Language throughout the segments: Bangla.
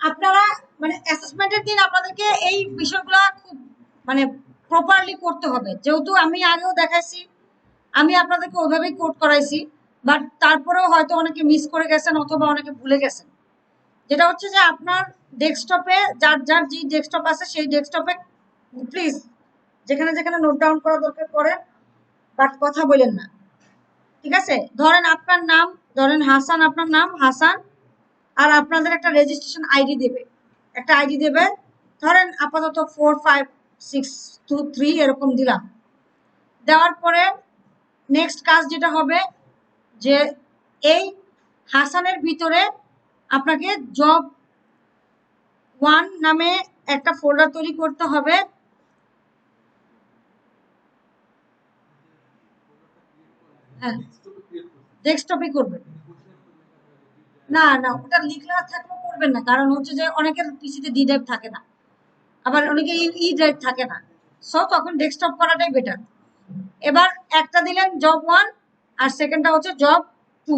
আপনারা মানে অ্যাসেসমেন্টের দিন আপনাদেরকে এই বিষয়গুলো খুব মানে প্রপারলি করতে হবে, যেহেতু আমি আগেও দেখাইছি, আমি আপনাদেরকে ওইভাবেই কোড করাইছি, বাট তারপরেও হয়তো অনেকে মিস করে গেছেন অথবা অনেকে ভুলে গেছেন। যেটা হচ্ছে যে আপনার ডেস্কটপে যার যার যে ডেস্কটপ আছে সেই ডেস্কটপে প্লিজ যেখানে যেখানে নোট ডাউন করা দরকার করেন, বাট কথা বলেন না, ঠিক আছে? ধরেন আপনার নাম, ধরেন হাসান, আপনার নাম হাসান, আর আপনাদের একটা রেজিস্ট্রেশন আইডি দেবে, একটা আইডি দেবে, ধরেন আপাতত 45623 এরকম দিলাম। দেওয়ার পরে নেক্সট কাজ যেটা হবে যে এই হাসানের ভিতরে আপনাকে জব 1 নামে একটা ফোল্ডার তৈরি করতে হবে। হ্যাঁ, ডেস্কটপে করবেন। না না, ওটা লিখলে থাকলেও করবেন না, কারণ হচ্ছে যে অনেকের পিসিতে ডি ড্রাইভ থাকে না, আবার অনেকে ই ড্রাইভ থাকে না, সো তখন ডেস্কটপ করাটাই বেটার। এবার একটা দিলেন জব 1 আর সেকেন্ডটা হচ্ছে জব 2।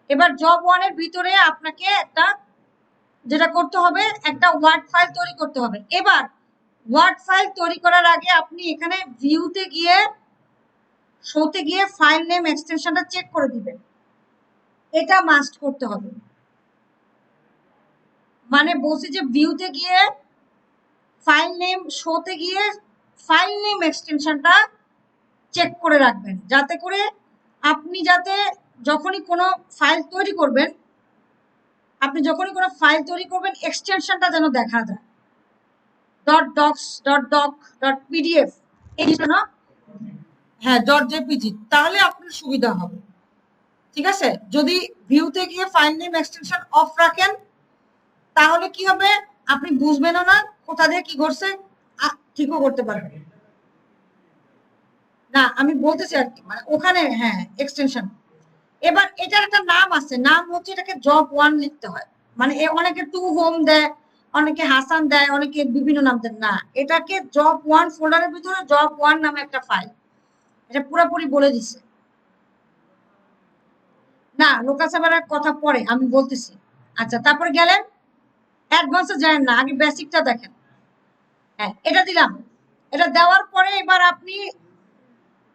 এবার জব 1 এর ভিতরে আপনাকে একটা যেটা করতে হবে, একটা ওয়ার্ড ফাইল তৈরি করতে হবে। এবার ওয়ার্ড ফাইল তৈরি করার আগে আপনি এখানে ভিউতে গিয়ে, শোতে গিয়ে ফাইল নেম এক্সটেনশনটা চেক করে দিবেন, এটা মাস্ট করতে হবে। মানে বলছি যে ভিউতে গিয়ে ফাইল নেম, শোতে গিয়ে ফাইল নেম এক্সটেনশনটা চেক করে রাখবেন, যাতে করে আপনি যাতে যখনই কোনো ফাইল তৈরি করবেন, এক্সটেনশনটা যেন দেখা যায়, dot docx, dot doc, dot PDF, এই জন্য, হ্যাঁ ডট জেপিজি, তাহলে আপনার সুবিধা হবে। ঠিক আছে? যদি ভিউতে গিয়ে ফাইল নেম এক্সটেনশন অফ রাখেন তাহলে কি হবে, আপনি বুঝবেনও না কোথা দিয়ে কি ঘটছে, ঠিকও করতে পারবেন না। আমি বলতেছি আর কি, মানে ওখানে হ্যাঁ এক্সটেনশন। এবার এটার একটা নাম আছে, নাম হচ্ছে এটাকে জব 1 লিখতে হয়। মানে অনেকে টু হোম দেয়, অনেকে হাসান দেয়, অনেকে বিভিন্ন নাম দেন, না, এটাকে জব 1 ফোল্ডারের ভিতরে জব 1 নামে একটা ফাইল, এটা পুরোপুরি বলে দিছে। না, লোকাসাভারের কথা পরে আমি বলতেছি। আচ্ছা, তারপরে গেলেন অ্যাডভান্সে যায় না, আগে বেসিকটা দেখেন। হ্যাঁ, এটা দিলাম। এটা দেওয়ার পরে এবার আপনি,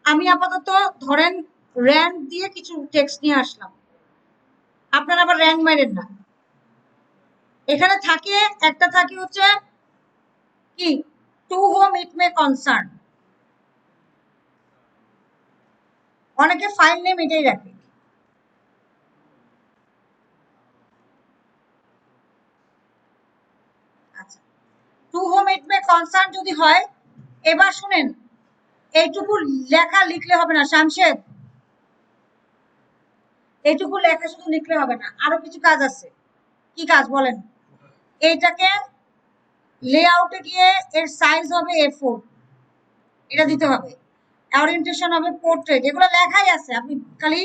আমি আপাতত ধরেন র্যাঙ্ক দিয়ে কিছু টেক্সট নিয়ে আসলাম, আপনারা আবার র্যাঙ্ক মারেন না। এখানে থাকে একটা থাকে হচ্ছে কি, টু হোম ইট মে কনসার্ন, অনেকে ফাইল নেম এটাই রাখে। আচ্ছা, টু হোম ইট মে কনসার্ন যদি হয়, এবার শুনেন, এইটুকু লেখা লিখলে হবে না শামশেদ, এইটুকু লেখা শুধু লিখলে হবে না, আরো কিছু কাজ আছে। কি কাজ বলেন? এইটাকে লেআউটে গিয়ে এর সাইজ হবে A4, এটা দিতে হবে। ওরিয়েন্টেশন হবে পোর্ট্রেট, এগুলো লেখাই আছে, আপনি খালি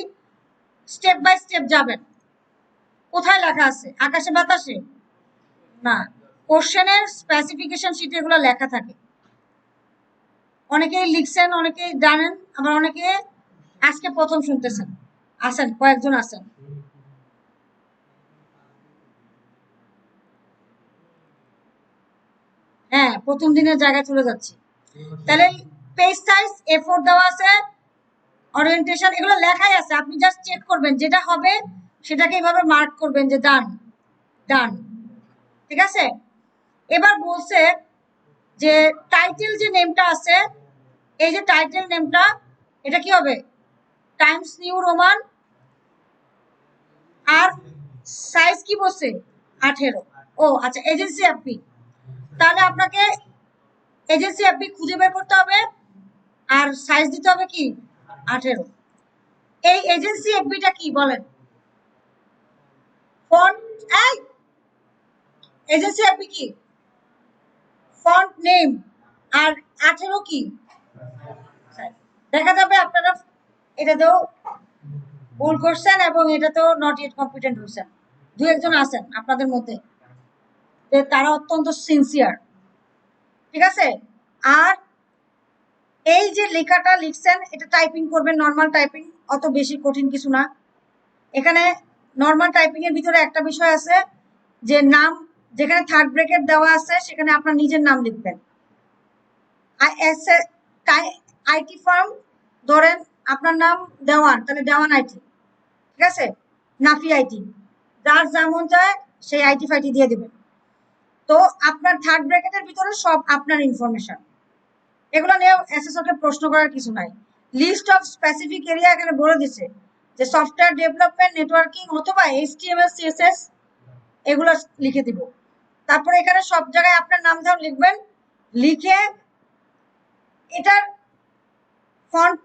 স্টেপ বাই স্টেপ যাবেন। কোথায় লেখা আছে? আকাশে বাতাসে না, কোশ্চেনের স্পেসিফিকেশন শিটে এগুলো লেখা থাকে। অনেকেই লিখছেন, অনেকেই জানেন, আবার অনেকে আজকে প্রথম শুনতেছেন, আছেন কয়েকজন আছেন। হ্যাঁ, প্রথম দিনের জায়গায় চলে যাচ্ছি। তাহলে পেজ সাইজ A4 দেওয়া আছে, ওরিয়েন্টেশন এগুলো লেখাই আছে, আপনি জাস্ট চেক করবেন, যেটা হবে সেটাকে এইভাবে মার্ক করবেন যে ডান, ডান। ঠিক আছে? এবার বলছে যে টাইটেল যে নেমটা আছে, এই যে টাইটেল নেমটা, এটা কি হবে? টাইমস নিউ রোমান, আর সাইজ কি বলছে? 18। ও আচ্ছা, এজেন্সি অ্যাপি, তাহলে আপনাকে এজেন্সি অ্যাপি খুঁজে বের করতে হবে, আর সাইজ দিতে হবে কি 18। এই এজেন্সি এফবিটা কি বলেন? ফন্ট, এই এজেন্সি এফবি কি? ফন্ট নেম, আর 18 কি? দেখা যাবে আপনারা এটাতেও ভুল করছেন এবং এটাতেও নট ইয়েট কম্পিটেন্ট হয়েছেন। দু একজন আছেন আপনাদের মধ্যে, তারা অত্যন্ত সিনসিয়ার। ঠিক আছে? আর এই যে লেখাটা লিখছেন এটা টাইপিং করবেন, নর্মাল টাইপিং, অত বেশি কঠিন কিছু না। এখানে নর্মাল টাইপিং এর ভিতরে একটা বিষয় আছে, যে নাম যেখানে থার্ড ব্র্যাকেট দেওয়া আছে সেখানে আপনার নিজের নাম লিখবেন। আইটি ফার্ম ধরেন আপনার নাম দেওয়ান, তাহলে দেওয়ান আইটি, ঠিক আছে, নাফি আইটি, যার যেমন চায় সেই আইটি ফাইটি দিয়ে দিবেন। তো আপনার থার্ড ব্র্যাকেটের ভিতরে সব আপনার ইনফরমেশন, এগুলো নিয়ে এসএসওকে প্রশ্ন করার কিছু নাই। লিস্ট অফ স্পেসিফিক এরিয়া এখানে বলে দিচ্ছে যে সফটওয়্যার ডেভেলপমেন্ট, নেটওয়ার্কিং অথবা এইচটিএমএল সিএসএস এগুলো লিখে দিব। তারপরে এখানে সব জায়গায় আপনার নাম ধাম লিখবেন, লিখে এটার ফন্ট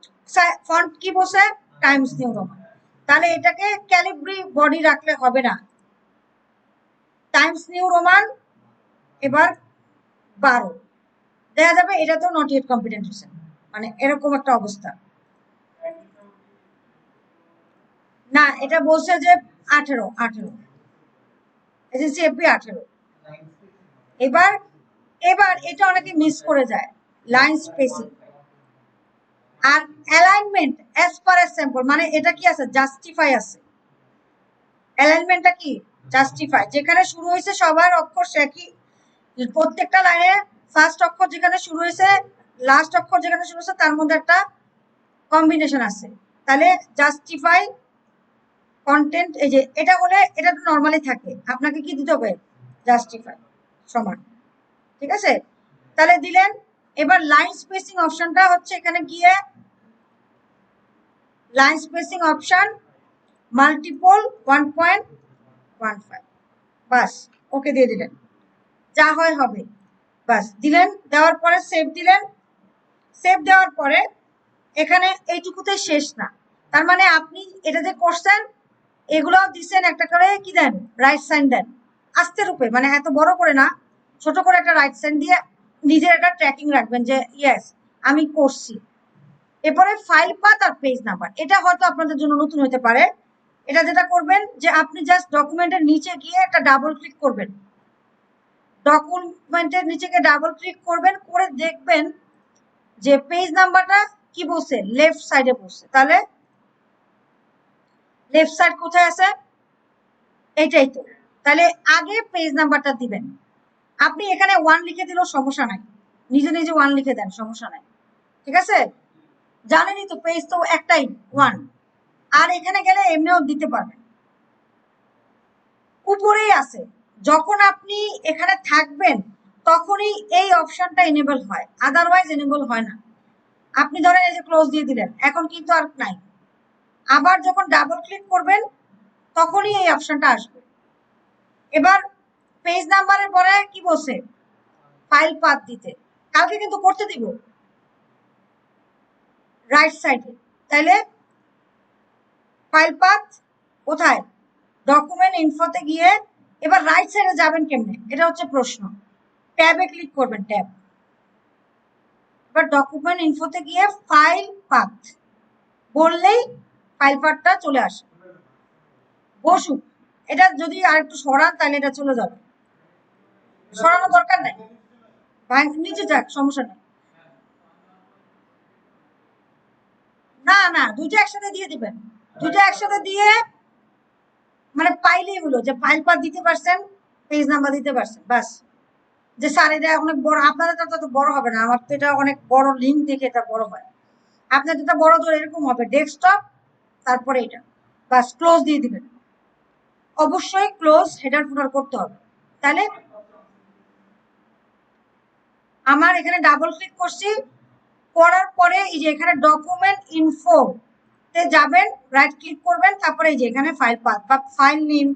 ফন্ট কি বসে টাইমস নিউ রোমান, তাহলে এটাকে ক্যালিব্রি বডি রাখলে হবে না, টাইমস নিউ রোমান এবার 12 দেখা যাবে, এটা তো নট ইয়েট কম্পিটেন্ট হয়েছে, মানে এরকম একটা অবস্থা। না এটা বলছে যে 18 এজেন্সি এপি 18। এবার এবার এটা অনেকে মিস করে যায়, লাইন স্পেসিং আর alignment as per as sample, মানে এটা কি আছে, জাস্টিফাই আছে। অ্যালাইনমেন্টটা কি, জাস্টিফাই, যেখানে শুরু হয়েছে সবার অক্ষর সে কি, প্রত্যেকটা লাইনে ফার্স্ট অক্ষর যেখানে শুরু হয়েছে লাস্ট অক্ষর যেখানে শুরু হয়েছে তার মধ্যে একটা কম্বিনেশন আছে, তাহলে জাস্টিফাই কন্টেন্ট, এই যে এটা হলে এটা তো নর্মালি থাকে, আপনাকে কি দিতে হবে, জাস্টিফাই সমান, ঠিক আছে, তাহলে দিলেন। এবার লাইন স্পেসিং অপশনটা হচ্ছে এখানে গিয়ে লাইন স্পেসিং অপশন মাল্টিপল 1.15, বাস ওকে দিয়ে দিলেন, যা হয় হবে, বাস দিলেন। দেওয়ার পরে সেভ দিলেন। সেভ দেওয়ার পরে এখানে এইটুকুতে শেষ না, তার মানে আপনি এটা যে করছেন এগুলো দিচ্ছেন একটা করে কি দেন, রাইট সাইন দেন আস্তে রূপে, মানে এত বড় করে না, ছোট করে একটা রাইট সাইন দিয়ে নিজের একটা ট্র্যাকিং রাখবেন যে ইয়েস আমি করছি। এরপরে ফাইল পাথ আর পেজ নাম্বার, এটা হয়তো আপনাদের জন্য নতুন হতে পারে। এটা যেটা করবেন যে আপনি জাস্ট ডকুমেন্টের নিচে গিয়ে একটা ডাবল ক্লিক করবেন, ডকুমেন্টের নিচে গিয়ে ডাবল ক্লিক করবেন, করে দেখবেন যে পেজ নাম্বারটা কি বলছে, লেফট সাইডে বলছে, তাহলে লেফট সাইড কোথায় আছে, এইটাই তো, তাহলে আগে পেজ নাম্বারটা দিবেন। আপনি এখানে 1 লিখে দিলেও সমস্যা নাই, নিজে নিজে 1 লিখে দেন, সমস্যা নাই, ঠিক আছে, জানেনই তো পেজ তো একটাই 1, আর এখানে গেলে এমনিও দিতে পারবেন, উপরেই আছে। যখন আপনি এখানে থাকবেন তখনই এই অপশনটা এনেবল হয়, আদারওয়াইজ এনেবল হয় না। আপনি ধরেন এই যে ক্লোজ দিয়ে দিলেন, এখন কিন্তু আর নাই, আবার যখন ডাবল ক্লিক করবেন তখনই এই অপশনটা আসবে। এবার পেজ নাম্বারের পরে কি বলছে, ফাইল পাথ দিতে, কালকে কিন্তু করতে দিব রাইট সাইডে, তাইলে ফাইল পাথ কোথায়, ডকুমেন্ট ইনফোতে গিয়ে, এবার রাইট সাইডে যাবেন কেমনে, এটা হচ্ছে প্রশ্ন, ট্যাবে ক্লিক করবেন, ট্যাব, এবার ডকুমেন্ট ইনফোতে গিয়ে ফাইল পাথ বললেই ফাইল পাথটা চলে আসে, বসুক। এটা যদি আর একটু সরান তাহলে এটা চলে যাবে, সরানো দরকার নাই, নিচে যাক, সমস্যা নেই। না না দুইটা একসাথে দিয়ে দিবেন, দুইটা একসাথে দিয়ে মানে পাইলেই হলো যে ফাইল পাথ দিতে পারছেন, পেজ নাম্বার দিতে পারছেন, বাস। যে স্যার এটা অনেক বড়, আপনাদের তো বড় হবে না, আমার তো এটা অনেক বড় লিঙ্ক দেখে এটা বড় হয়, আপনার যেটা বড় ধরে এরকম হবে ডেস্কটপ, তারপরে এটা, বাস ক্লোজ দিয়ে দিবেন। অবশ্যই ক্লোজ হেডার ফুটার করতে হবে। তাহলে আমার এখানে ডাবল ক্লিক করছি, করার পরে এই যে এখানে ডকুমেন্ট ইনফো তে যাবেন, রাইট ক্লিক করবেন, তারপরে এই যে এখানে ফাইল পাথ বা ফাইল নেম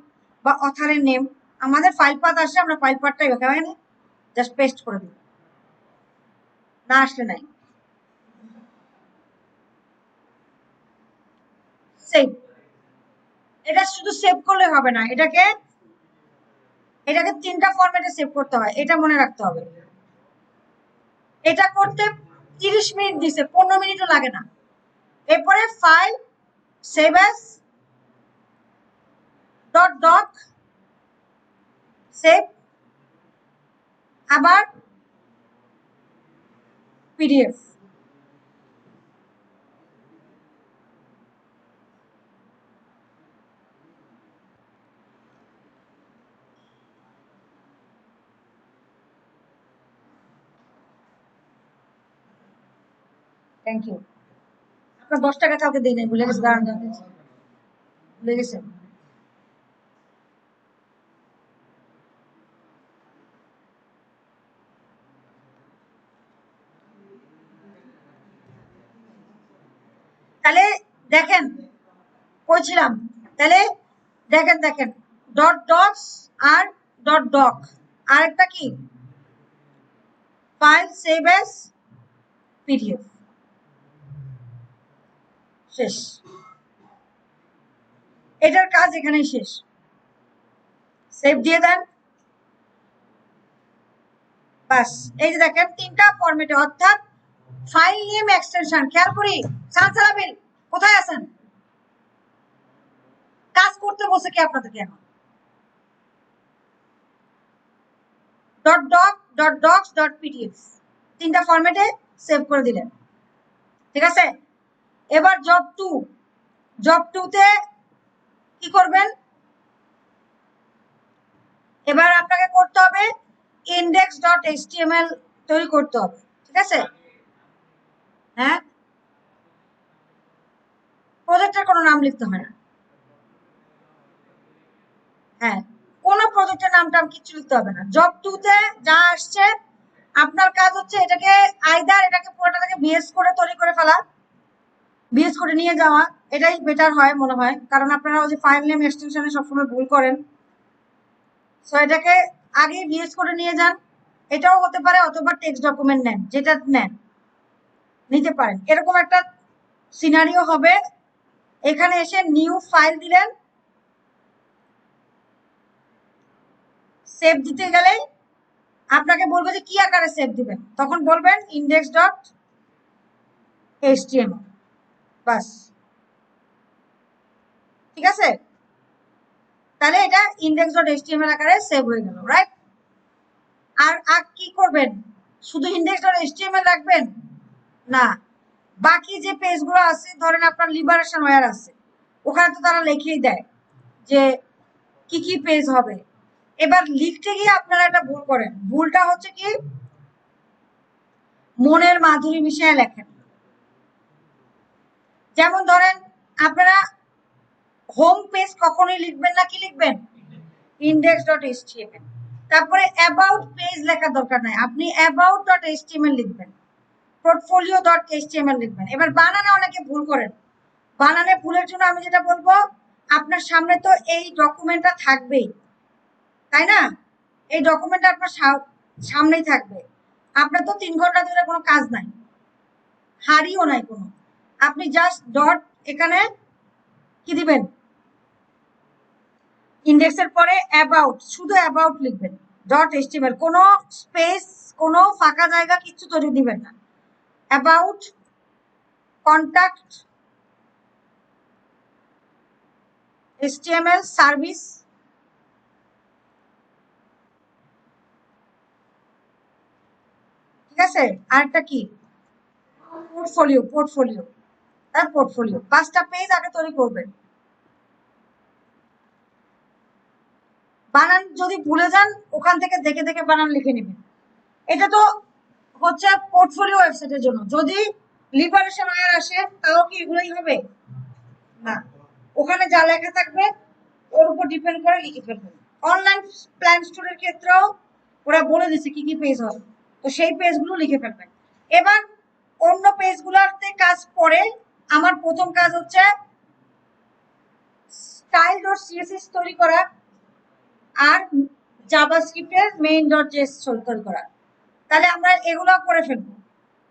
বা অথারের নেম, আমাদের ফাইল পাথ আসে, আমরা ফাইল পাথটাই এখানে জাস্ট পেস্ট করে দিব, না আসলে নাই। সেভ, এটা শুধু সেভ করলে হবে না, এটাকে এটাকে 3টা ফরম্যাটে সেভ করতে হয়, এটা মনে রাখতে হবে। এটা করতে 30 মিনিট দিছে, 15 মিনিটও লাগে না। এরপরে file save as dot doc, save, আবার পিডিএফ, থ্যাংক ইউ। আপনার 10 টাকা কাউকে দিই নাই, ভুলে গেছে, দাঁড়ান ভুলে গেছেন। তাহলে দেখেন কইছিলাম, তাহলে দেখেন ডট ডটস আর ডট ডক, আর একটা কি ফাইল সেভ এস পিডিএফ, শেষ। এটার কাজ এখানেই শেষ। সেভ দিয়ে দেন, বাস। এই যে দেখেন 3টা ফরম্যাটে, অর্থাৎ ফাইল নেম এক্সটেনশন। খেয়াল করি, সানসালাবিল কোথায় আছেন? কাজ করতে বসে কি আপনাদেরকে এখন? Dot doc, dot docx, dot PDF 3টা ফরম্যাটে সেভ করে দিলেন, ঠিক আছে। এবার জব 2 তে কি করবেন? এবার আপনাকে করতে হবে index.html তৈরি করতে হবে, ঠিক আছে। হ্যাঁ, প্রজেক্টের কোনো নাম লিখতে হয় না। হ্যাঁ, কোনো প্রজেক্টের নামটা কিছু লিখতে হবে না। জব 2 তে যা আসছে আপনার কাজ হচ্ছে এটাকে আইদার এটাকে পুরোটাকে ভিএস করে তৈরি করে ফেলা, ভিএস করে নিয়ে যাওয়া, এটাই বেটার হয় মনে হয়, কারণ আপনারা ওই যে ফাইল নেম এক্সটেনশনে সবসময় ভুল করেন। সো এটাকে আগে ভিএস করে নিয়ে যান, এটাও হতে পারে, অথবা টেক্সট ডকুমেন্ট নেন, যেটা নেন নিতে পারেন। এরকম একটা সিনারিও হবে, এখানে এসে নিউ ফাইল দিলেন, সেভ দিতে গেলেই আপনাকে বলবে যে কি আকারে সেভ দিবেন, তখন বলবেন index.html, বাস, ঠিক আছে। তাহলে এটা index.html আকারে সেভ হয়ে গেল, রাইট। আর কি করবেন? শুধু index.html রাখবেন না, বাকি যে পেজগুলো আছে, ধরেন আপনার লিবারেশন ওয়্যার আছে, ওখানে তো তারা লিখেই দেয় যে কি কি পেজ হবে। এবার লিখতে গিয়ে আপনারা একটা ভুল করেন, ভুলটা হচ্ছে কি, মনের মাধুরী মিশিয়ে লেখেন। যেমন ধরেন আপনারা হোম পেজ কখনোই লিখবেন না, কি লিখবেন? index.html। তারপরে অ্যাবাউট পেজ লেখার দরকার নাই, আপনি about.html লিখবেন, portfolio.html লিখবেন। এবার বানানে অনেকে ভুল করেন, বানানে ভুলের জন্য আমি যেটা বলবো, আপনার সামনে তো এই ডকুমেন্টটা থাকবেই, তাই না? এই ডকুমেন্টটা আপনার সামনেই থাকবে, আপনার তো 3 ঘন্টা ধরে কোনো কাজ নাই, হারিও নাই কোনো, আপনি জাস্ট ডট এখানে কি দিবেন, ইন্ডেক্সের পরে অ্যাবাউট, শুধু অ্যাবাউট লিখবেন, .html, কোনো স্পেস, কোনো ফাঁকা জায়গা কিছু তৈরি দিবেন না। অ্যাবাউট, কন্টাক্ট, html সার্ভিস, ঠিক আছে। আরেকটা কি, পোর্টফোলিও, পোর্টফোলিও 5টা পেজ আগে তৈরি করবেন। বানান যদি ভুলে যান, ওখান থেকে দেখে দেখে বানান লিখে নেবেন। এটা তো হচ্ছে পোর্টফোলিও ওয়েবসাইটের জন্য। যদি লিবারেশন ওয়্যার আসে তাও কি এগুলোই হবে না, ওখানে যা লেখা থাকবে ওর উপর ডিপেন্ড করে লিখে ফেলবেন। অনলাইন প্ল্যান স্টোরের ক্ষেত্রেও ওরা বলে দিচ্ছে কি কি পেজ হবে, তো সেই পেজগুলো লিখে ফেলবেন। এবার অন্য পেজগুলোতে কাজ পরে, আমার প্রথম কাজ হচ্ছে style.css তৈরি করা আর জাভাস্ক্রিপ্টের main.js তৈরি করা। তাহলে আমরা এগুলো করে ফেলবো,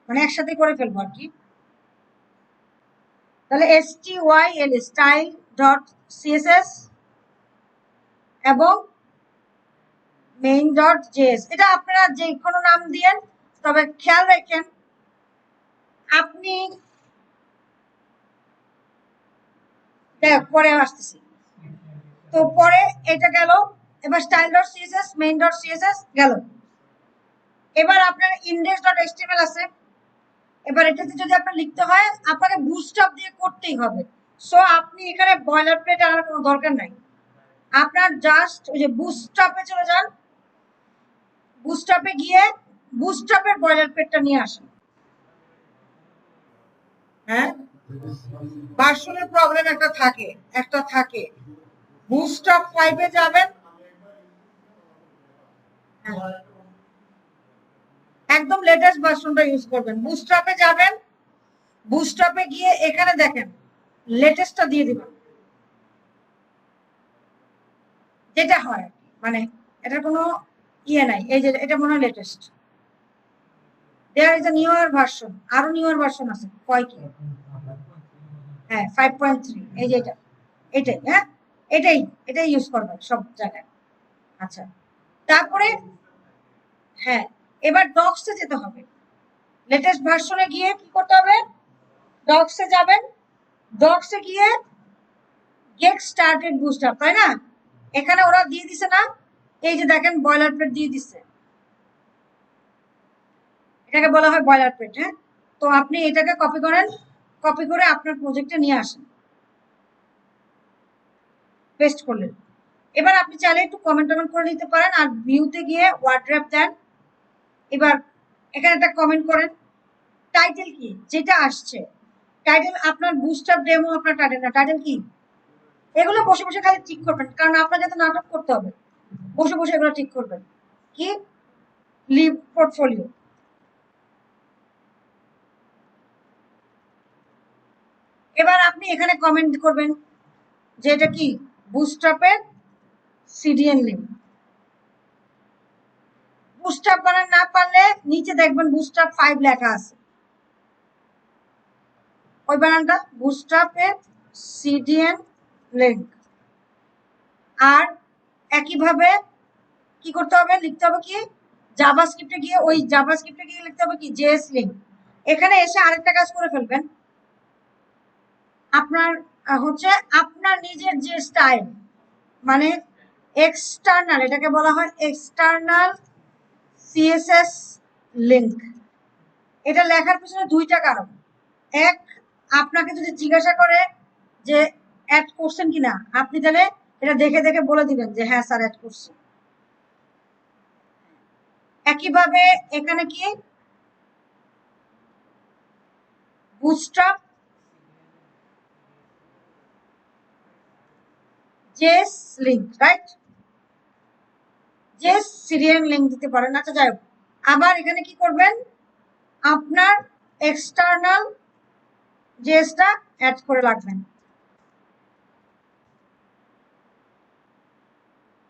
মানে একসাথে করে ফেলবো আর কি। তাহলে STYL style.css এবং main.js, এটা আপনারা যে কোনো নাম দিয়েন, তবে খেয়াল রাখেন আপনি, পরে আসতেছি তো, পরে এটা গেল। এবার style.css, main.css গেল। এবার আপনার index.html আছে, এবার এটাতে যদি আপনার লিখতে হয় আপনাকে বুটস্ট্র্যাপ দিয়ে করতেই হবে। সো আপনি এখানে বয়লার প্লেট আনার কোনো দরকার নাই, আপনার জাস্ট ওই যে বুটস্ট্র্যাপে চলে যান, বুটস্ট্র্যাপে গিয়ে বুটস্ট্র্যাপের বয়লার প্লেটটা নিয়ে আসেন। হ্যাঁ, ভার্সনের প্রবলেম একটা থাকে। বুস্টআপ 5 এ যাবেন, একদম লেটেস্ট ভার্সনটা ইউজ করবেন। বুস্টআপে যাবেন, বুস্টআপে গিয়ে এখানে দেখেন লেটেস্টটা দিয়ে দিবেন, যেটা হয় মানে এটার কোনো ইয়ে নাই। এই যে এটা মনে হয় latest, there is a newer version, আরো নিউয়ার ভার্সন আছে কয় কি, হ্যাঁ 5.3, এই যে এটা, এটাই, হ্যাঁ এটাই ইউজ করবেন সব জায়গায়। আচ্ছা, তারপরে হ্যাঁ, এবার ডক্সে যেতে হবে। লেটেস্ট ভার্সনে গিয়ে কি করতে হবে, ডক্সে যাবেন, ডক্সে গিয়ে গেট স্টার্টেড বুস্টার, তাই না? এখানে ওরা দিয়ে দিছে না, এই যে দেখেন বয়লার প্লেট দিয়ে দিচ্ছে, এটাকে বলা হয় বয়লার প্লেট। হ্যাঁ, তো আপনি এটাকে কপি করেন, কপি করে আপনার প্রজেক্টে নিয়ে আসেন, পেস্ট করলেন। এবার আপনি চাইলে একটু কমেন্ট করে নিতে পারেন, আর ভিউতে গিয়ে ওয়ার্ড্রপ দেন। এবার এখানে একটা কমেন্ট করেন, টাইটেল কি যেটা আসছে, টাইটেল আপনার বুস্টআপ ডেমো, আপনার টাইটেল না, টাইটেল কি, এগুলো বসে বসে খালি ঠিক করবেন, কারণ আপনাকে তো নাটক করতে হবে, বসে বসে এগুলো ঠিক করবেন। কি লিভ পোর্টফোলিও, এবার আপনি এখানে কমেন্ট করবেন যে এটা কি বুস্টআপের সিডিএন লিঙ্ক। বুস্টআপ বানান না পারলে নিচে দেখবেন বুস্টআপ 5 লেখা আছে, ওই বানানটা বুস্টআপের সিডিএন লিঙ্ক। আর একইভাবে কি করতে হবে, লিখতে হবে কি জাভাস্ক্রিপ্টে গিয়ে, ওই জাভাস্ক্রিপ্টে গিয়ে লিখতে হবে কি জেএস লিঙ্ক। এখানে এসে আরেকটা কাজ করে ফেলবেন, আপনার হচ্ছে আপনার নিজের যে স্টাইল, মানে এক্সটার্নাল, এটাকে বলা হয় এক্সটার্নাল সিএসএস লিঙ্ক। এটা লেখার পিছনে দুইটা কারণ। এক, আপনাকে যদি জিজ্ঞাসা করে যে অ্যাড করছেন কিনা, আপনি তাহলে এটা দেখে দেখে বলে দিবেন যে হ্যাঁ স্যার অ্যাড করছি। একইভাবে এখানে কি bootstrap JS link, right, JS serial link দিতে পারেন। আচ্ছা যাই হোক, আবার এখানে কি করবেন, আপনার এক্সটার্নাল জেএসটা অ্যাড করে রাখবেন।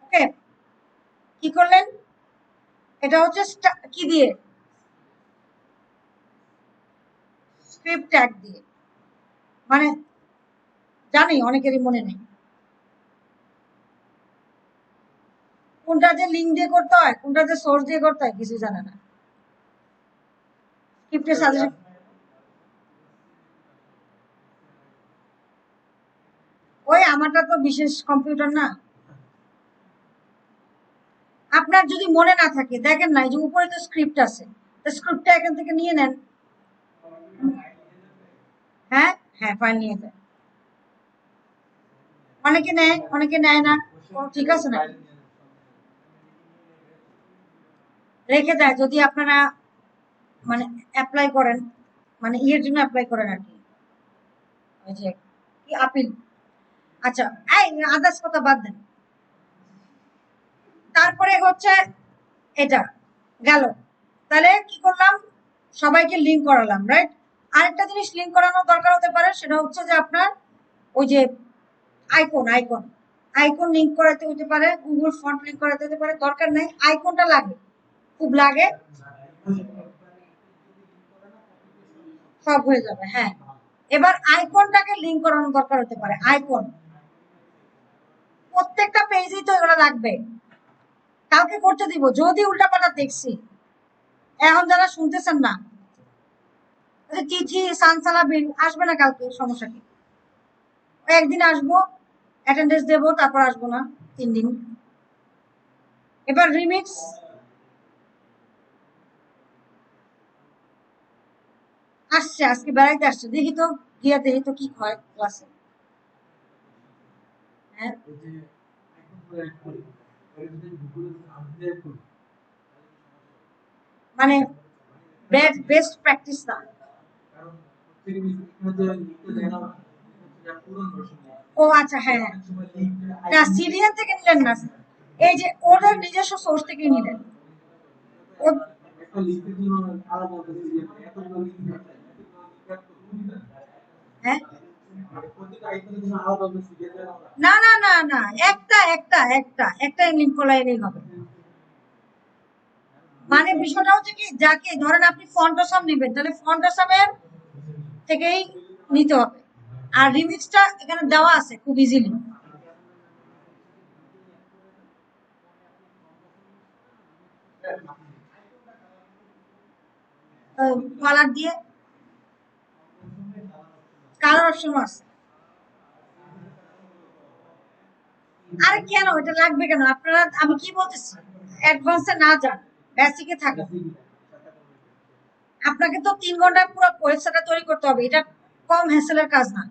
ওকে, কি করলেন, এটা হচ্ছে কি দিয়ে, স্ক্রিপ্ট ট্যাগ দিয়ে, মানে জানি অনেকেরই মনে নেই কোনটা যে লিঙ্ক দিয়ে করতে হয়, কোনটা যে সোর্স দিয়ে করতে হয়, কিছু জানে না। স্ক্রিপ্টের সাজেশন, ওই আমারটা তো বিশেষ কম্পিউটার না। আপনার যদি মনে না থাকে, দেখেন না এই যে উপরে তো স্ক্রিপ্ট আছে, স্ক্রিপ্টটা এখান থেকে নিয়ে নেন। হ্যাঁ হ্যাঁ, ফাইল নিয়ে যায়, অনেকে নেয় অনেকে নেয় না, ঠিক আছে না, রেখে দেয় যদি আপনারা মানে অ্যাপ্লাই করেন, মানে ইয়ের জন্য অ্যাপ্লাই করেন আর কি, ওই যে কি আপিল। আচ্ছা, এই আদার্স কথা বাদ দেন। তারপরে হচ্ছে এটা গেল, তাহলে কি করলাম, সবাইকে লিঙ্ক করালাম, রাইট। আরেকটা জিনিস লিঙ্ক করানোর দরকার হতে পারে, সেটা হচ্ছে যে আপনার ওই যে আইকন, আইকন লিঙ্ক করাতে হতে পারে, গুগল ফন্ট লিঙ্ক করাতে হতে পারে, দরকার নেই, আইকনটা লাগে, খুব লাগে, সব হয়ে যাবে। হ্যাঁ, এবার আইকনটাকে লিঙ্ক করানোর দরকার হতে পারে, আইকন প্রত্যেকটা পেজেই তো এগুলো লাগবে। কালকে করতে দিব যদি উল্টাপাল্টা দেখছি, এখন যারা শুনতেছেন না, চিঠি সানসালাবিন আসবে না কালকে, সমস্যা কি, একদিন আসবো, অ্যাটেন্ডেন্স দেবো, তারপর আসবো না 3 দিন। এবার রিমিক্স, আসছে আজকে বেড়াইতে আসছে, দেখি তো গিয়া দেখি তো কি হয় ক্লাসে। হ্যাঁ, মানে বেস্ট প্র্যাকটিস না, ও আচ্ছা, হ্যাঁ হ্যাঁ, না সিরিয়াল থেকে নিলেন না, এই যে ওদের নিজস্ব সোর্স থেকে নিলেন। হ্যাঁ, না না না না, একটা লিঙ্ক করলেই হবে। মানে বিষয়টা হচ্ছে কি, যাকে ধরেন আপনি ফন্টসাম নেবেন, তাহলে ফন্টসামের থেকেই নিতে হবে। আর রিমিক্সটা এখানে দেওয়া আছে খুব ইজিলি। কালার দিয়ে, কালার অপশন আছে। আরে কেন এটা লাগবে কেন আপনারা, আমি কি বলতেছি, অ্যাডভান্সে না যান, বেসিকে থাকুন। আপনাকে তো 3 ঘন্টায় পুরো ওয়েবসাইটটা তৈরি করতে হবে, এটা কম হ্যাসেলের কাজ না।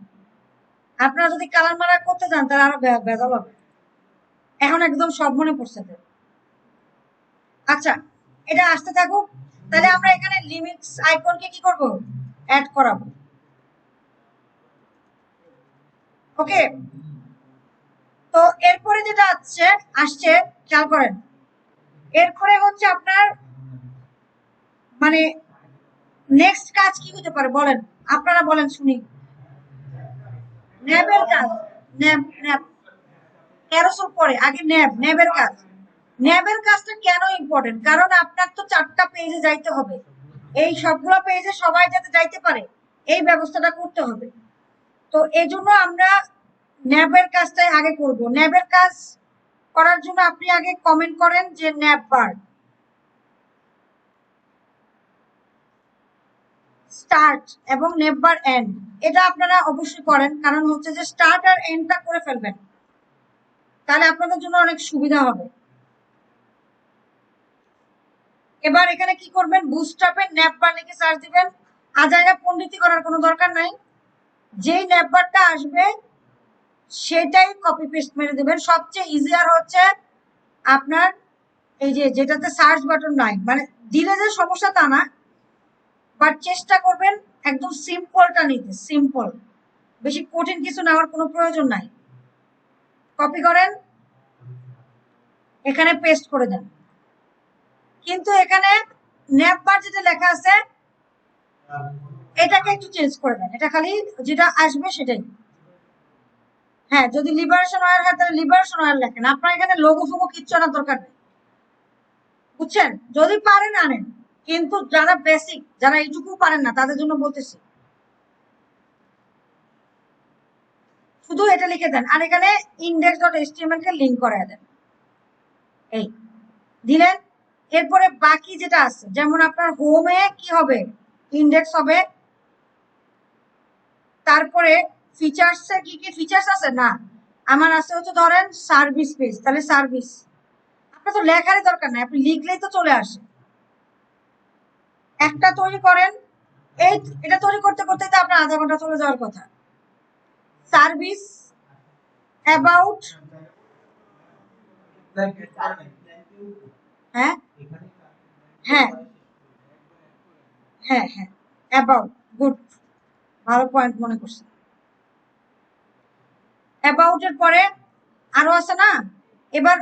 আপনারা যদি কালার মারা করতে যান তাহলে আরো ভেজাল হবে। এখন একদম সব মনে পড়ছে তো। আচ্ছা, এটা আসতে থাকুক। তাহলে আমরা এখানে লিমিটস আইকনকে কি করব, অ্যাড করাবো। ওকে, তো এরপরে যেটা আসছে খেয়াল করেন, এরপরে হচ্ছে আপনার মানে নেক্সট কাজ কি হতে পারে বলেন, আপনারা বলেন শুনি। ন্যাবের কাজ, ন্যাব ন্যাব ক্যারোসেল পরে, আগে ন্যাবের কাজ। ন্যাবের কাজটা কেন ইম্পর্টেন্ট, কারণ আপনার তো 4টা পেজে যাইতে হবে, এই সবগুলো পেজে সবাই যাতে যাইতে পারে এই ব্যবস্থাটা করতে হবে। তো এই জন্য আমরা ন্যাবের কাজটাই আগে করব। ন্যাবের কাজ করার জন্য আপনি আগে কমেন্ট করেন যে ন্যাব বার স্টার্ট এবং ন্যাব বার এন্ড, এটা আপনারা অবশ্যই করেন, কারণ হচ্ছে যে স্টার্ট আর এন্ডটা করে ফেলবেন, তাহলে আপনাদের জন্য অনেক সুবিধা হবে। এবার এখানে কি করবেন, বুস্টস্ট্র্যাপের ন্যাব বার লিখে সার্চ দিবেন। আজাইরা পণ্ডিতি করার কোনো দরকার নাই, যেই ন্যাব বারটা আসবে সেটাই কপি পেস্ট মেরে দেবেন। সবচেয়ে ইজিয়ার হচ্ছে আপনার এই যে যেটাতে সার্চ বাটন নাই, মানে দিলে যে সমস্যা তা না, বাট চেষ্টা করবেন একদম সিম্পলটা নিতে, সিম্পল, বেশি কঠিন কিছু নেওয়ার কোনো প্রয়োজন নাই। কপি করেন, এখানে পেস্ট করে দেন। কিন্তু এখানে ন্যাব বার যেটা লেখা আছে এটাকে একটু চেঞ্জ করে দেন, এটা খালি যেটা আসবে সেটাই। হ্যাঁ, যদি লিবারেশন অয়েল হয় তাহলে লিবারেশন অয়েল লেখেন, আপনার এখানে লোগো ফোগো কিচ্ছু আনার দরকার নেই, বুঝছেন? যদি পারেন আনেন, কিন্তু যারা বেসিক, যারা এইটুকু পারেন না তাদের জন্য বলতেছি, শুধু এটা লিখে দেন আর এখানে index.html কে লিংক করে দেন, এই দিলেন। এরপরে বাকি যেটা আছে, যেমন আপনার হোমে কি হবে, ইন্ডেক্স হবে, তারপরে ফিচার্সে কি কি ফিচার্স আছে, না আমার আছে হচ্ছে ধরেন সার্ভিস পেজ, তাহলে সার্ভিস, আপনার তো লেখারই দরকার নাই, আপনি লিখলেই তো চলে আসে। একটা তৈরি করেন, এই এটা তৈরি করতে করতে তো আপনার আধা ঘন্টা চলে যাওয়ার কথা। সার্ভিস অ্যাবাউট, হ্যাঁ হ্যাঁ হ্যাঁ হ্যাঁ, অ্যাবাউট, গুড, ভালো পয়েন্ট মনে করছেন। অ্যাবাউট এর পরে আরো আছে না, এবার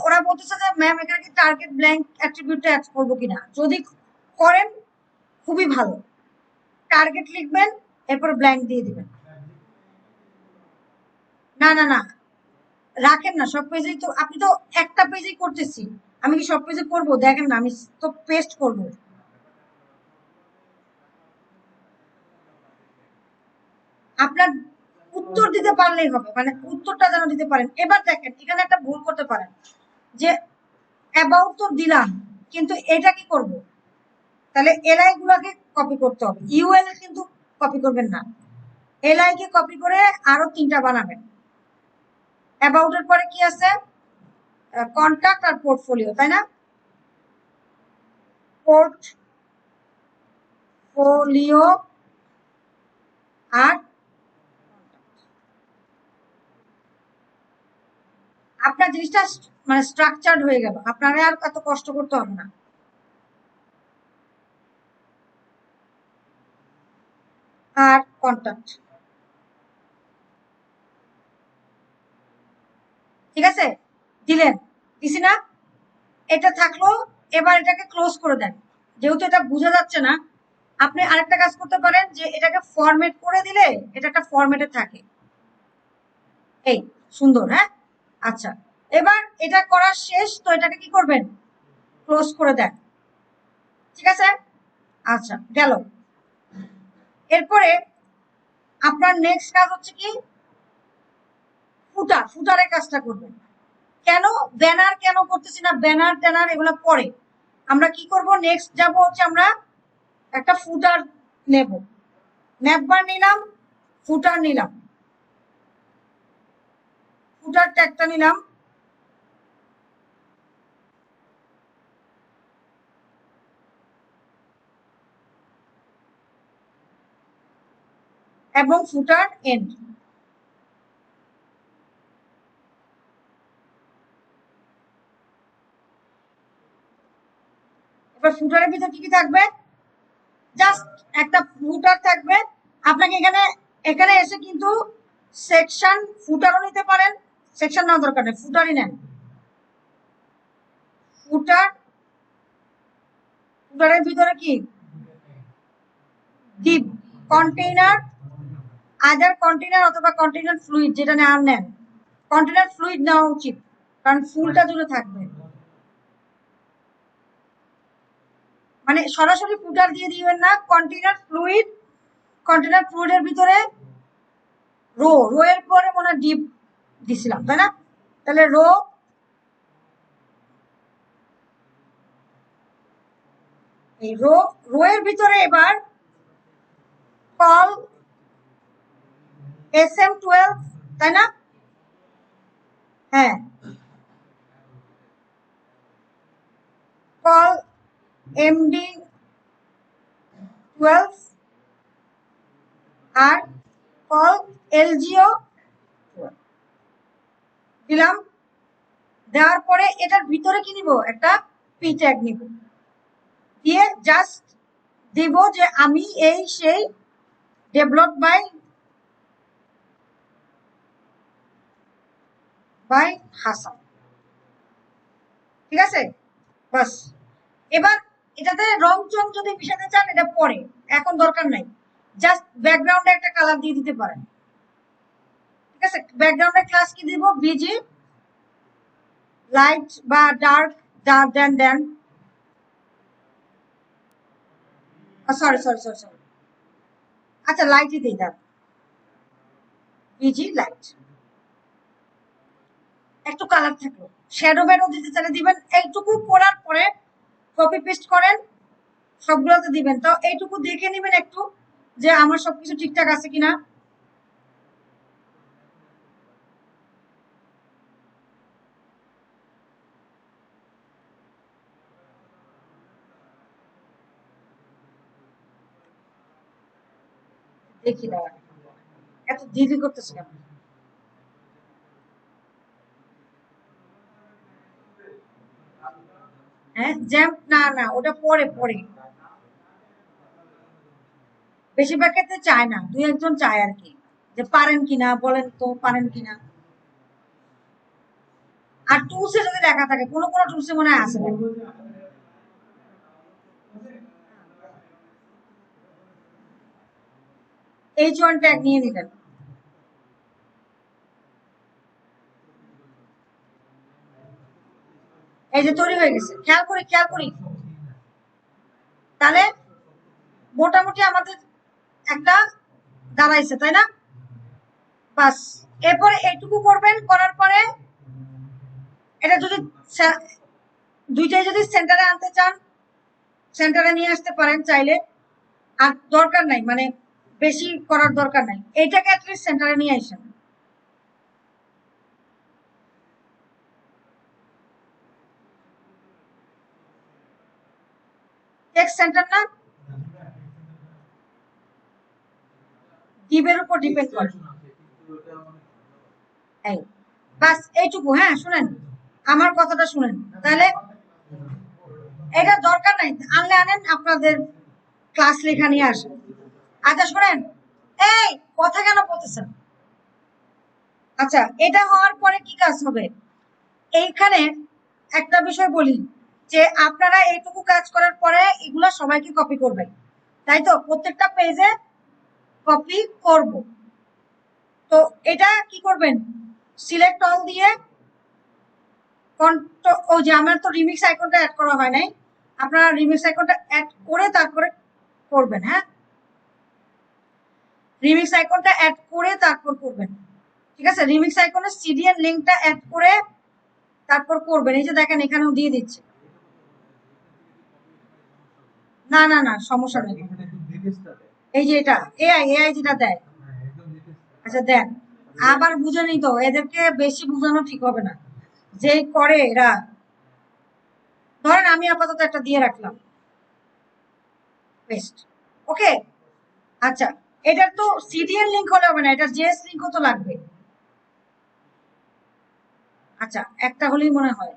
ওরা বলতেছে যে ম্যাম এখানে কি টার্গেট ব্ল্যাঙ্ক অ্যাট্রিবিউটটা অ্যাড করবো কিনা, যদি করেন খুবই ভালো, টার্গেট লিখবেন এরপর ব্ল্যাঙ্ক দিয়ে দিবেন। না না না, রাখেন না, সব পেজেই তো, আপনি তো একটা পেজেই করতেছি, আমি কি সব পেজে করবো, দেখেন না আমি তো পেস্ট করবো। আপনার উত্তর দিতে পারলেই হবে, মানে উত্তরটা যেন দিতে পারেন। এবার দেখেন এখানে একটা ভুল করতে পারেন যে অ্যাবাউট তো দিলাম, কিন্তু এটা কি করব, তাহলে এলআই গুলাকে কপি করতে হবে, ইউএল কিন্তু কপি করবেন না, এলআই কে কপি করে আরো 3টা বানাবেন। অ্যাবাউট এর পরে কি আছে, কন্টাক্ট আর পোর্টফোলিও, তাই না? পোর্টফোলিও আর আপনার জিনিসটা মানে স্ট্রাকচার্ড হয়ে গেল, আপনারা আর এত কষ্ট করতে হবে না। আর কন্টাক্ট। ঠিক আছে, দিলেন, দিছি না? এটা থাকলো। এবার এটাকে ক্লোজ করে দেন। যেহেতু এটা বোঝা যাচ্ছে না, আপনি আরেকটা কাজ করতে পারেন যে এটাকে ফরম্যাট করে দিলে এটা একটা ফরম্যাটে থাকে। এই সুন্দর, হ্যাঁ। আচ্ছা, এবার এটা করা শেষ, তো এটাকে কি করবেন? ক্লোজ করে দেন। ঠিক আছে, আচ্ছা গেল। এরপরে আপনার নেক্সট কাজ হচ্ছে কি, ফুটারের কাজটা করবেন। কেন ব্যানার কেন করতেছি না? ব্যানার ট্যানার এগুলো পরে আমরা কি করব, নেক্সট যাব হচ্ছে আমরা একটা ফুটার নেব। ন্যাপবার নিলাম, ফুটার নিলাম, ফুটার ট্যাগটা নিলাম, এবং ফুটার এন্ড। এবার ফুটারের ভিতর কি কি থাকবে? জাস্ট একটা ফুটার থাকবে। আপনাকে এখানে এখানে এসে কিন্তু সেকশন ফুটারও নিতে পারেন, সেকশন নেওয়ার দরকার নেই, ফুটারই নেন। ফুটারের ভিতরে কি ডিপ কন্টেইনার, আদার কন্টেইনার অথবা কন্টেইনার ফ্লুইড, যেটা নেন। কন্টেইনার ফ্লুইড নেওয়া উচিত, কারণ ফুলটা জুড়ে থাকবে। মানে সরাসরি ফুটার দিয়ে দিবেন না, কন্টেইনার ফ্লুইডের ভিতরে রো এর পরে মনে হয় ডিপ দিছিলাম, তাই না? তাহলে এই রো এর ভিতরে এবার কল SM12, তাই না? হ্যাঁ, কল MD12 আর কল LGO দিলাম। দেওয়ার পরে এটার ভিতরে কি নিব, একটা পি ট্যাগ নিব, দিয়ে জাস্ট দিব যে আমি এই সেই ডেভেলপ বাই হাসান। ঠিক আছে, বাস। এবার এটাতে রং চং যদি মিশাতে চান এটা পরে, এখন দরকার নাই। জাস্ট ব্যাকগ্রাউন্ডে একটা কালার দিয়ে দিতে পারেন। ঠিক আছে, ব্যাকগ্রাউন্ডের ক্লাস কি দিব, বিজি লাইট বা ডার্ক দেন সরি, আচ্ছা লাইটই দিই, দেন বিজি লাইট। একটু কালার থাকলো, শ্যাডো ব্যাডো দিতে চাইলে দিবেন। এইটুকু করার পরে কপি পেস্ট করেন, সবগুলোতে দিবেন। তো এইটুকু দেখে নেবেন একটু যে আমার সবকিছু ঠিকঠাক আছে কিনা। দেখি দাঁড়া, এত দেরি করতেছে কেন? হ্যাঁ জ্যাম্প না, ওটা পরে পরে। বেশিরভাগ ক্ষেত্রে চায় না, দুই একজন চায় আর কি, যে পারেন কিনা বলেন তো, পারেন কিনা। আর টুলসে যদি লেখা থাকে, কোনো কোনো টুলসে মনে হয় আসে না। H1 ট্যাগ নিয়ে নিলেন। এই যে তৈরি হয়ে গেছে, খেয়াল করি। তাহলে মোটামুটি আমাদের একটা দাঁড়াইছে, তাই না? বাস, এরপরে এইটুকু করবেন, করার পরে এটা যদি দুইটাই যদি সেন্টারে আনতে চান, সেন্টারে নিয়ে আসতে পারেন চাইলে। আর দরকার নাই, মানে বেশি করার দরকার নাই, এইটাকে অ্যাটলিস্ট সেন্টারে নিয়ে আসেন। টেক্সট সেন্টার না, ডিপের উপর ডিপেন্ড করে। এই বাস এইটুকু। হ্যাঁ শুনেন, আমার কথাটা শুনেন। তাহলে এটা দরকার নাই, আনলে আনেন, আপনাদের ক্লাস লেখা নিয়ে আসেন। আচ্ছা শোনেন, এই কথা কেন বলতেছেন? আচ্ছা, এটা হওয়ার পরে কি কাজ হবে? এইখানে একটা বিষয় বলি যে আপনারা এইটুকু কাজ করার পরে এগুলা সবাইকে কপি করবেন, তাই তো? প্রত্যেকটা পেজে কপি করব। তো এটা কি করবেন? সিলেক্ট অল দিয়ে ও যে আমার তো রিমিক্স আইকনটা অ্যাড করা হয় নাই, আপনারা রিমিক্স আইকনটা অ্যাড করে তারপরে করবেন। হ্যাঁ, রিমিক্স আইকনটা অ্যাড করে তারপর করবেন, ঠিক আছে? রিমিক্স আইকনের সিডিএন লিংকটা অ্যাড করে তারপর করবেন। এই যে দেখেন এখানেও দিয়ে দিচ্ছে। না না না, সমস্যা নেই। এই যে এটা এআই এআই যেটা দেয়। আচ্ছা দেন, আবার বুঝেনি তো, এদেরকে বেশি বুঝানো ঠিক হবে না, যেই করে এরা। ধরেন আমি আপাতত একটা দিয়ে রাখলাম পেস্ট, ওকে। আচ্ছা, এটার তো সিডিএন লিংক হলে হবে না, এটার জেএস লিংকও তো লাগবে। আচ্ছা, একটা হলেই মনে হয়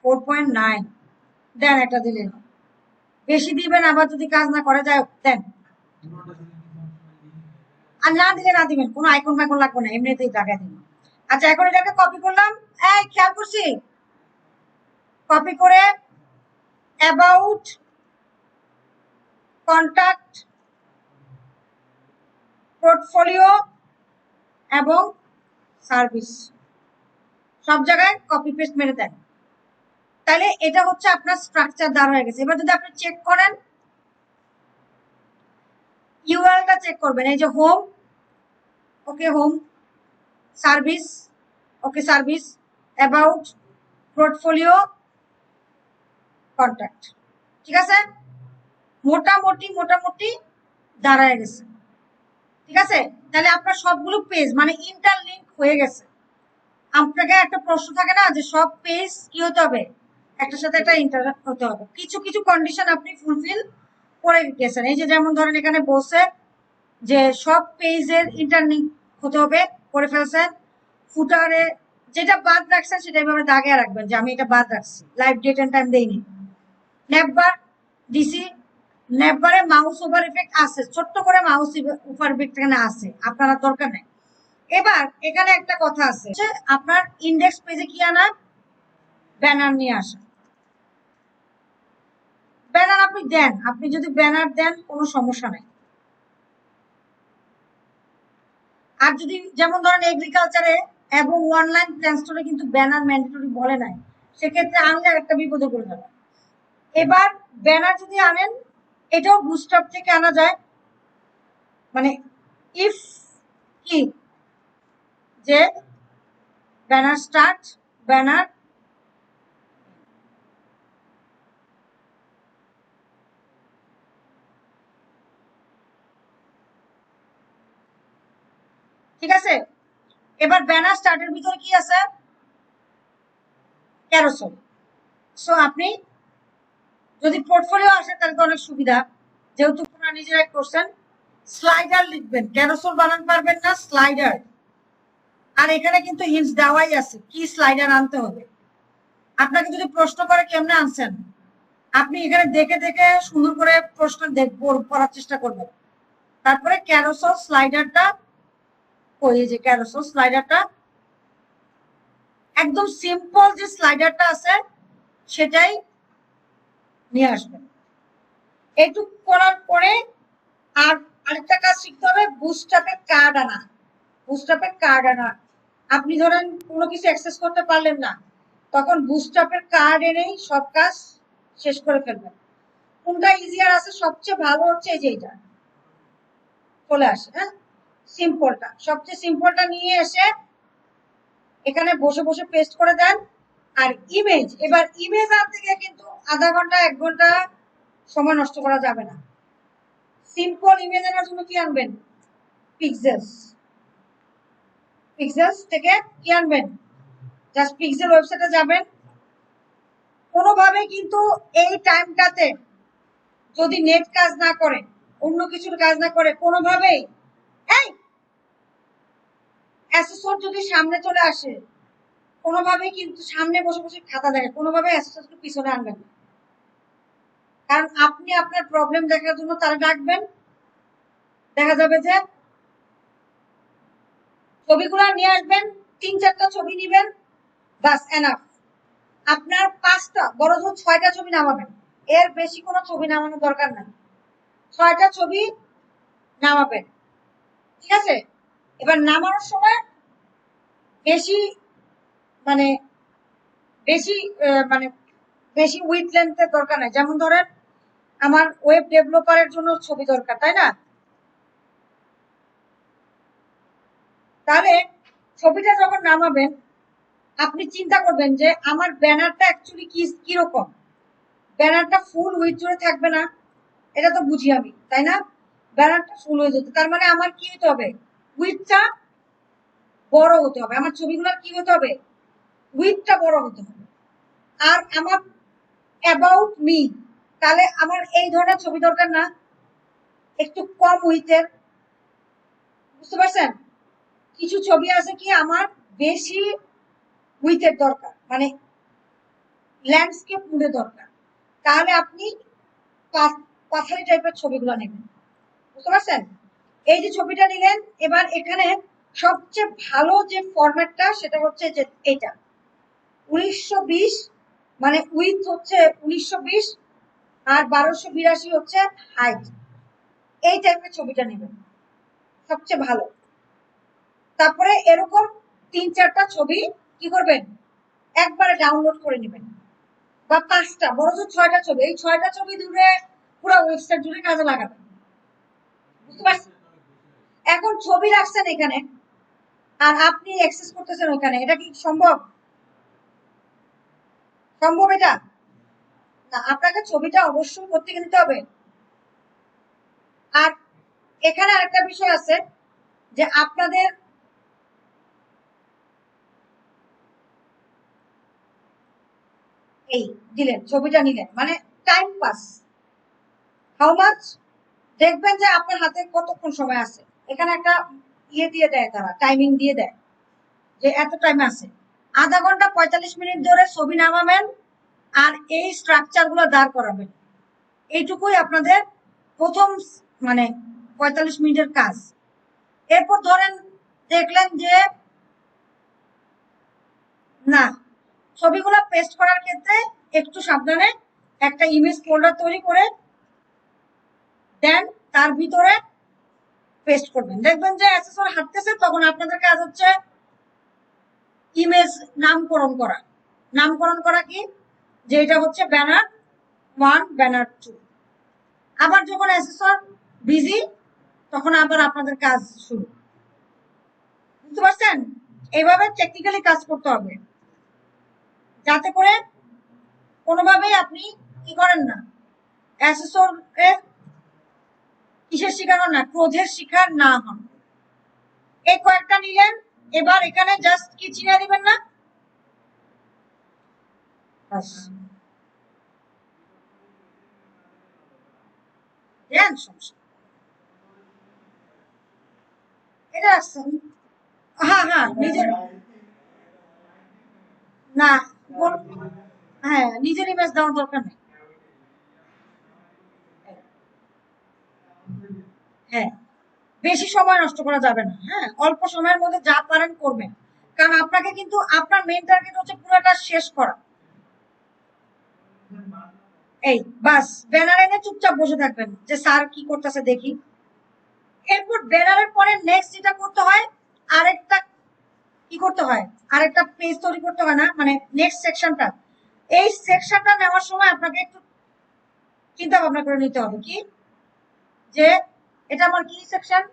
4.9 দেন, একটা দিলেন। বেশি দিবেন আবার যদি কাজ না করে, যায় দেন। আর না দিলে না দিবেন, কোনো আইকন ফাইকন লাগবে না, এমনিতেই টাকা দিন। আচ্ছা, এখন এটাকে কপি করলাম। এই খেয়াল করছি, কপি করে অ্যাবাউট, কন্টাক্ট, পোর্টফোলিও এবং সার্ভিস সব জায়গায় কপি পেস্ট মেরে দেন। তাহলে এটা হচ্ছে আপনার স্ট্রাকচার দাঁড় হয়ে গেছে। এবার যদি আপনি চেক করেন, ইউআরএলটা চেক করবেন। এই যে home, okay home, service, okay service, about, portfolio, contact, ঠিক আছে? মোটামুটি মোটামুটি দাঁড়ায় গেছে, ঠিক আছে? তাহলে আপনার সবগুলো পেজ মানে ইন্টারলিঙ্ক হয়ে গেছে। আপনাকে একটা প্রশ্ন থাকে না যে সব পেজ কি হতে হবে, একটার সাথে একটা ইন্টারাক্ট হতে হবে। কিছু কিছু কন্ডিশন আপনি ফুলফিল করে গেছেন। এই যে যেমন ধরেন এখানে বলছে যে সব পেজের ইন্টারলিঙ্ক হতে হবে, করে ফেলছেন। ফুটারে যেটা বাদ রাখছেন সেটা এভাবে দাগে রাখবেন যে আমি এটা বাদ রাখছি, লাইভ ডেট এন্ড টাইম দেইনি। নেভবার দিছি, নেভবারে মাউস ওভার ইফেক্ট আছে, ছোট্ট করে মাউস ওভার ইফেক্ট এখানে আছে, আপনার দরকার নেই। এবার এখানে একটা কথা আছে, আপনার ইন্ডেক্স পেজে কি আনা, ব্যানার নিয়ে আসা। ব্যানার আপনি দেন, আপনি যদি ব্যানার দেন কোনো সমস্যা নাই। আর যদি যেমন ধরেন এগ্রিকালচারে এবং অনলাইন প্ল্যান স্টোরে কিন্তু ব্যানার ম্যান্ডেটরি বলে নাই, সেক্ষেত্রে আনলে একটা বিপদে পড়ে যাবে। এবার ব্যানার যদি আনেন, এটাও বুস্টআপ থেকে আনা যায়। মানে ইফ কি যে ব্যানার স্টার্ট, ব্যানার, ঠিক আছে? এবার ব্যানার স্টার্টের ভিতরে কি আছে, ক্যারোসেল। সো আপনি যদি পোর্টফোলিও আসে তাহলে তো অনেক সুবিধা, যেহেতু আপনারা নিজেরাই করছেন। স্লাইডার লিখবেন, ক্যারোসেল বানাতে পারবেন না, স্লাইডার। আর এখানে কিন্তু হিন্টস দেওয়াই আছে কি স্লাইডার আনতে হবে। আপনাকে যদি প্রশ্ন করে কেমনে আনছেন, আপনি এখানে দেখে দেখে সুন্দর করে প্রশ্ন পড়ার চেষ্টা করবেন। তারপরে ক্যারোসেল স্লাইডারটা, ওই যে ক্যারোসেল স্লাইডারটা একদম সিম্পল যে স্লাইডারটা আছে সেটাই নিয়ে আসবেন। এইটুকু করার পরে আর আরেকটা কাজ শিখতে হবে, বুস্টআপের কার্ড আনা। বুস্টআপের কার্ড আনা, আপনি ধরেন কোনো কিছু অ্যাক্সেস করতে পারলেন না, তখন বুস্টআপের কার্ড এনেই সব কাজ শেষ করে ফেলবেন। কোনটা ইজিয়ার আছে, সবচেয়ে ভালো হচ্ছে এই যে এটা চলে আসে। হ্যাঁ, সিম্পলটা, সবচেয়ে সিম্পলটা নিয়ে এসে এখানে বসে বসে পেস্ট করে দেন। আর ইমেজ, এবার ইমেজ আনতে গিয়ে কিন্তু আধা ঘন্টা 1 ঘন্টা সময় নষ্ট করা যাবে না। সিম্পল ইমেজ আনার জন্য কি আনবেন, পিক্সেলস। পিক্সেলস থেকে কি আনবেন, জাস্ট পিক্সেল ওয়েবসাইটে যাবেন। কোনোভাবে কিন্তু এই টাইমটাতে যদি নেট কাজ না করে, অন্য কিছুর কাজ না করে, কোনোভাবেই এই অ্যাসেসর যদি সামনে চলে আসে, কোনোভাবেই কিন্তু সামনে বসে বসে খাতা দেখে, কোনোভাবে অ্যাসেসরকে পিছনে আনবেন না। কারণ আপনি আপনার প্রবলেম দেখার জন্য তারা ডাকবেন, দেখা যাবে যে ছবিগুলো নিয়ে আসবেন, 3-4টা ছবি নিবেন, বাস এনাফ। আপনার 5টা বড় জোর 6টা ছবি নামাবেন, এর বেশি কোনো ছবি নামানোর দরকার নাই। 6টা ছবি নামাবেন, ঠিক আছে? এবার নামানোর সময় বেশি মানে বেশি মানে বেশি উইথ লেন্থের দরকার নাই। যেমন ধরেন আমার ওয়েব ডেভেলপারের জন্য ছবি দরকার, তাই না? তাহলে ছবিটা যখন নামাবেন আপনি চিন্তা করবেন যে আমার ব্যানারটা অ্যাকচুয়ালি কিরকম। ব্যানারটা ফুল উইথ জুড়ে থাকবে না, এটা তো বুঝি আমি, তাই না? ব্যানারটা ফুল হয়ে যেত, তার মানে আমার কি হতে হবে, উইথটা বড় হতে হবে। আমার ছবিগুলোর কি হতে হবে, উইথটা বড় হতে হবে। আর আমার অ্যাবাউট মি, তাহলে আমার এই ধরনের ছবি দরকার না, একটু কম উইথের। বুঝতে পারছেন? কিছু ছবি আছে কি আমার বেশি উইথের দরকার, মানে ল্যান্ডস্কেপ মুডে দরকার, তাহলে আপনি পাথারি টাইপের ছবিগুলো নেবেন। বুঝতে পারছেন? এই যে ছবিটা নিলেন, এবার এখানে সবচেয়ে ভালো যে ফরম্যাটটা সেটা হচ্ছে যে এইটা 1920, মানে উইথ হচ্ছে 1920 আর 1282 হচ্ছে হাইট। এই টাইপের ছবিটা নেবেন, সবচেয়ে ভালো। তারপরে এরকম 3-4টা ছবি কি করবেন, একবারে ডাউনলোড করে নেবেন, বা 5টা বড় জোর 6টা ছবি, এই 6টা ছবি দূরে পুরো ওয়েবসাইট জুড়ে কাজে লাগাবেন। বুঝতে পারছেন? এখন ছবি রাখছেন এখানে আর আপনি অ্যাক্সেস করতেছেন ওখানে, এটা কি সম্ভব? সম্ভব এটা না, আপনাকে ছবিটা অবশ্যই করতে নিতে হবে। আর এখানে আরেকটা বিষয় আছে যে আপনাদের এই দিলেন ছবিটা নিলেন, মানে টাইম পাস, হাউ মাচ, দেখবেন যে আপনার হাতে কতক্ষণ সময় আছে। এখানে একটা ইয়ে দিয়ে দেয়, তারা টাইমিং দিয়ে দেয় যে এত টাইম আছে। আধা ঘন্টা 45 মিনিট ধরে ছবি নামাবেন আর এই স্ট্রাকচার গুলো দাঁড় করাবেন। এইটুকুই আপনাদের প্রথম মানে 45 মিনিটের কাজ। এরপর ধরেন দেখলেন যে না, ছবিগুলো পেস্ট করার ক্ষেত্রে একটু সাবধানে একটা ইমেজ ফোল্ডার তৈরি করে দেন, তার ভিতরে পেস্ট করবেন। দেখবেন যে অ্যাসেসর হাঁটতেছে, তখন আপনাদের কাজ হচ্ছে ইমেজ নামকরণ করা। নামকরণ করা কি, যে এটা হচ্ছে ব্যানার 1, ব্যানার 2। আবার যখন অ্যাসেসর বিজি তখন আবার আপনাদের কাজ শুরু। বুঝতে পারছেন? এইভাবে টেকনিক্যালি কাজ করতে হবে, যাতে করে কোনোভাবেই আপনি কি করেন না, অ্যাসেসর এর কিসের শিকার হন না, ক্রোধের শিকার না হন। এই কয়েকটা নিলেন, এবার এখানে জাস্ট কি চিনে দিবেন না, এটা আসছেন। হ্যাঁ হ্যাঁ, নিজের না, হ্যাঁ নিজের ইমেজ দেওয়ার দরকার নেই। হ্যাঁ, বেশি সময় নষ্ট করা যাবে না। হ্যাঁ, অল্প সময়ের মধ্যে যা পারেন করবেন, কারণ আপনাকে কিন্তু আপনার মেইন টার্গেট হচ্ছে পুরোটা শেষ করা। এই বাস ব্যানার এনে চুপচাপ বসে থাকবেন যে স্যার কি করতেছে দেখি। এরপর ব্যানারের পরে নেক্সট যেটা করতে হয়, আরেকটা কি করতে হয়, আরেকটা পেজ তৈরি করতে হয় না, মানে নেক্সট সেকশনটা। এই সেকশনটা নেওয়ার সময় আপনাকে একটু চিন্তা ভাবনা করে নিতে হবে কি, যে এটা আমার কি সেকশন,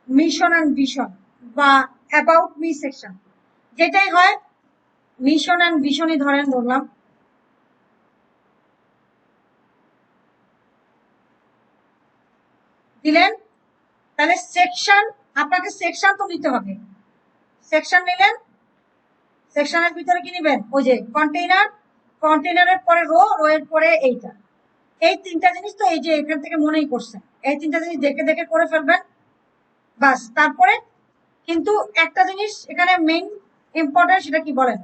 মিশন এন্ড ভিশন বা অ্যাবাউট মি সেকশন। যেটাই হয় মিশন এন্ড ভিশনই ধরলাম। দিলেন, তাহলে সেকশন, আপনাকে সেকশন তো নিতে হবে। সেকশন নিলেন, সেকশনের ভিতরে কি নেবেন, ওই যে কন্টেইনার, কন্টেইনারের পরে রো, রো এর পরে এইটা। এই 3টা জিনিস তো এই যে এখান থেকে মনেই করছেন, এই 3টা জিনিস দেখে দেখে করে ফেলবেন বাস। তারপরে কিন্তু একটা জিনিস এখানে মেইন ইম্পর্টেন্ট, সেটা কি বলেন,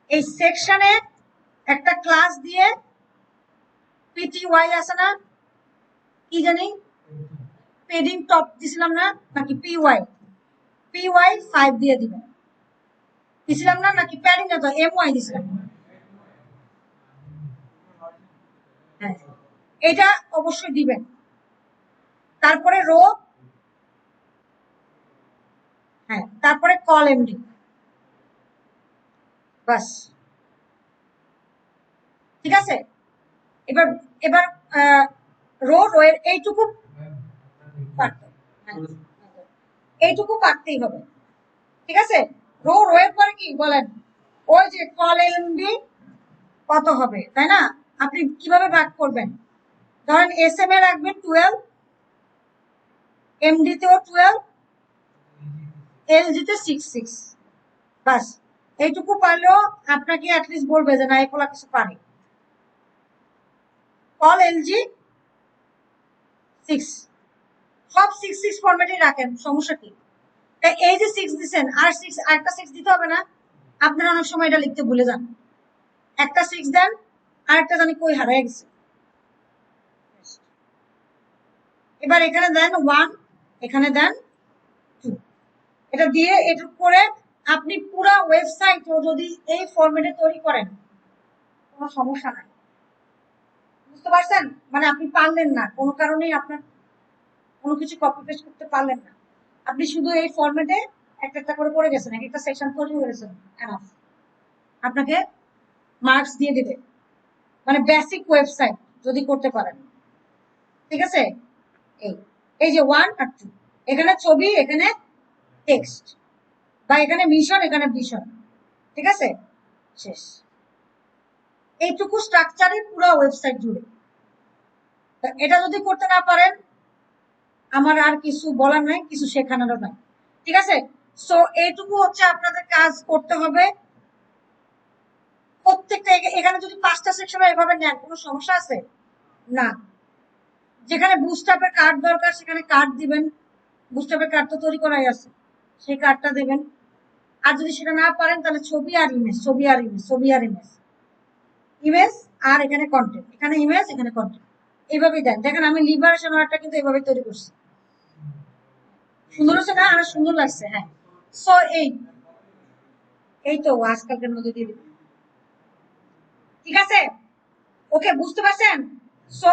এই সেকশনে একটা ক্লাস দিয়ে পিটিওয়াই আছে না, কি জানি পেডিং টপ দিছিলাম না, নাকি পিওয়াই, পিওয়াই 5 দিয়ে দিবেন, দিছিলাম না, নাকি প্যাডিং না তো এমওয়াই দিছিলাম। হ্যাঁ, এটা অবশ্যই দিবেন। তারপরে রো, হ্যাঁ, তারপরে কল এমডি, বাস, ঠিক আছে। এবার এবার রো এর এইটুকু পারতে, হ্যাঁ, এইটুকু পারতেই হবে, ঠিক আছে। রো এর পরে কি বলেন, ওই যে কল এমডি কত হবে, তাই না? আপনি কিভাবে ভাগ করবেন, ধরেন এস এম এ রাখবেন 12, এমডি তেও 12, এলজি তে 6 বাস। এইটুকু পারলেও আপনাকে অ্যাটলিস্ট বলবে যে না এগুলা কিছু পারে। কল এলজি 6, সব 6 ফরম্যাটে রাখেন, সমস্যা কি? তাই এই যে 6 দিচ্ছেন, আর 6 আরেকটা 6 দিতে হবে না? আপনারা অনেক সময় এটা লিখতে ভুলে যান, একটা 6 দেন, আরেকটা জানি কই হারিয়ে গেছে। এবার এখানে দেন 1, এখানে দেন 2, এটা দিয়ে এটার করে আপনি পুরো ওয়েবসাইটও যদি এই ফরম্যাটে তৈরি করেন কোনো সমস্যা নাই, বুঝতে পারছেন? মানে আপনি পারলেন না, কোনো কারণেই আপনার কোনো কিছু কপি পেস্ট করতে পারলেন না, আপনি শুধু এই ফরম্যাটে একটা একটা করে করে গেছেন, এক একটা সেকশন তৈরি করেছেন, এনাফ, আপনাকে মার্কস দিয়ে দিবে, মানে বেসিক ওয়েবসাইট যদি করতে পারেন, ঠিক আছে। এই এই যে 1 আর 2, এখানে ছবি, এখানে টেক্সট, বা এখানে মিশন, এখানে ভিশন, ঠিক আছে, শেষ। এইটুকু স্ট্রাকচারে পুরো ওয়েবসাইট জুড়ে। এটা যদি করতে না পারেন, আমার আর কিছু বলার নাই, কিছু শেখানোরও নাই, ঠিক আছে। সো এইটুকু হচ্ছে আপনাদের কাজ করতে হবে। প্রত্যেকটা এখানে যদি 5টা সেকশন এভাবে নেন, কোনো সমস্যা আছে না? যেখানে বুস্টআপের কার্ড দরকার সেখানে কার্ড দিবেন, বুস্টআপের কার্ড তো তৈরি করাই আছে, সেই কার্ডটা দেবেন। আর যদি সেটা না পারেন তাহলে ছবি আর ইমেজ, ছবি আর ইমেজ, ছবি আর ইমেজ, ইমেজ আর এখানে কন্টেন্ট, এখানে ইমেজ, এখানে কন্টেন্ট, এইভাবেই দেন। দেখেন আমি লিবারেশন ওয়ার্ডটা কিন্তু এইভাবে তৈরি করছি, সুন্দর হচ্ছে না? আর সুন্দর লাগছে, হ্যাঁ। সো এই তো আজকালকের মধ্যে দিয়ে দিবেন, ঠিক আছে, ওকে, বুঝতে পারছেন? সো